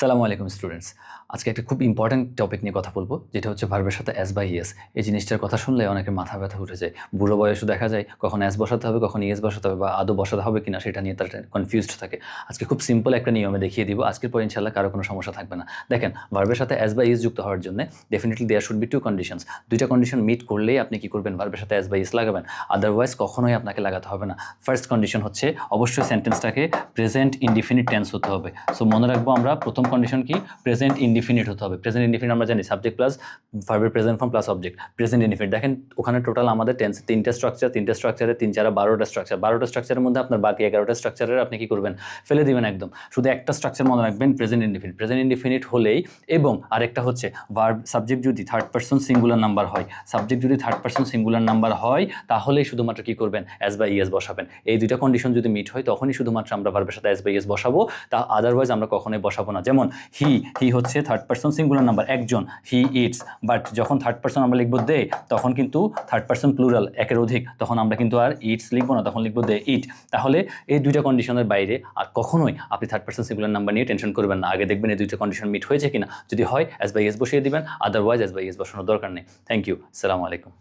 সালামু আলাইকুম স্টুডেন্টস। আজকে একটা খুব ইম্পর্ট্যান্ট টপিক নিয়ে কথা বলবো, যেটা হচ্ছে ভার্বের সাথে অ্যাস বা ইয়েস। এই জিনিসটার কথা শুনলে অনেকের মাথা ব্যথা উঠে যায়। বুড়ো বয়সে দেখা যায় কখন অ্যাস বসাতে হবে, কখন ইয়েস বসাতে হবে, বা আদৌ বসাতে হবে কিনা সেটা নিয়ে তারা কনফিউজড থাকে। আজকে খুব সিম্পল একটা নিয়মে দেখিয়ে দিব। আজকের পর ইনশাল্লাহ কারো কোনো সমস্যা থাকবে না। দেখেন, ভার্বের সাথে অ্যাস বা ইয়েস যুক্ত হওয়ার জন্য definitely there should be two conditions. দুইটা কন্ডিশন মিট করলেই আপনি কি করবেন, ভার্বের সাথে অ্যাস বা ইয়েস লাগাবেন। আদারওয়াইজ কখনোই আপনাকে লাগাতে হবে না। ফার্স্ট কন্ডিশন হচ্ছে অবশ্যই সেন্টেন্সটাকে প্রেজেন্ট ইনডিফিনিট টেন্স হতে হবে। সো মনে রাখবো আমরা প্রথম কন্ডিশন কি, প্রেজেন্ট ইনডিফিনিট হতে হবে। প্রেজেন্ট ইনডিফিনিট আমরা জানি সাবজেক্ট প্লাস ভার্বের present form plus object. Present indefinite দেখেন ওখানে টোটাল আমাদের টেন্স তিনটা স্ট্রাকচারে 3-4-12টা স্ট্রাকচার। 12টা স্ট্রাকচারের মধ্যে আপনার বাকি 11টা স্ট্রাকচারের আপনি কি করবেন, ফেলে দিবেন একদম। শুধু একটা স্ট্রাকচার মনে রাখবেন, প্রেজেন্ট ইনডিফিনিট। প্রেজেন্ট ইনডিফিনিট হলেই, এবং আরেকটা হচ্ছে ভার্ব সাবজেক্ট যদি থার্ড পারসন সিঙ্গুলার নাম্বার হয়, সাবজেক্ট যদি থার্ড পারসন সিঙ্গুলার নাম্বার হয় তাহলেই শুধুমাত্র কি করবেন, অ্যাস বা ইয়েস বসাবেন। এই দুইটা কন্ডিশন যদি মিট হয় তখনই শুধুমাত্র আমরা ভার্বের সাথে অ্যাস বা ইয়েস বসাবো। তা আদারওয়াইজ আমরা কখনোই বসাবো না। যেমন হি হচ্ছে থার্ড পারসন সিঙ্গুলার নাম্বার, একজন, হি ইটস। বাট যখন থার্ড পারসন আমরা লিখবো দে, তখন কিন্তু থার্ড পারসন প্লুরাল, একের অধিক, তখন আমরা কিন্তু আর ইটস লিখবো না, তখন লিখবো দে ইট। তাহলে এই দুইটা কন্ডিশনের বাইরে আর কখনোই আপনি থার্ড পারসন সিঙ্গুলার নাম্বার নিয়ে টেনশন করবেন না। আগে দেখবেন এই দুইটা কন্ডিশন মিট হয়েছে কিনা। যদি হয় অ্যাস বা ইয়েস বসিয়ে দিবেন, আদারওয়াইজ অ্যাস বা ইয়েস বসানোর দরকার নেই। Thank you. আসসালামু আলাইকুম।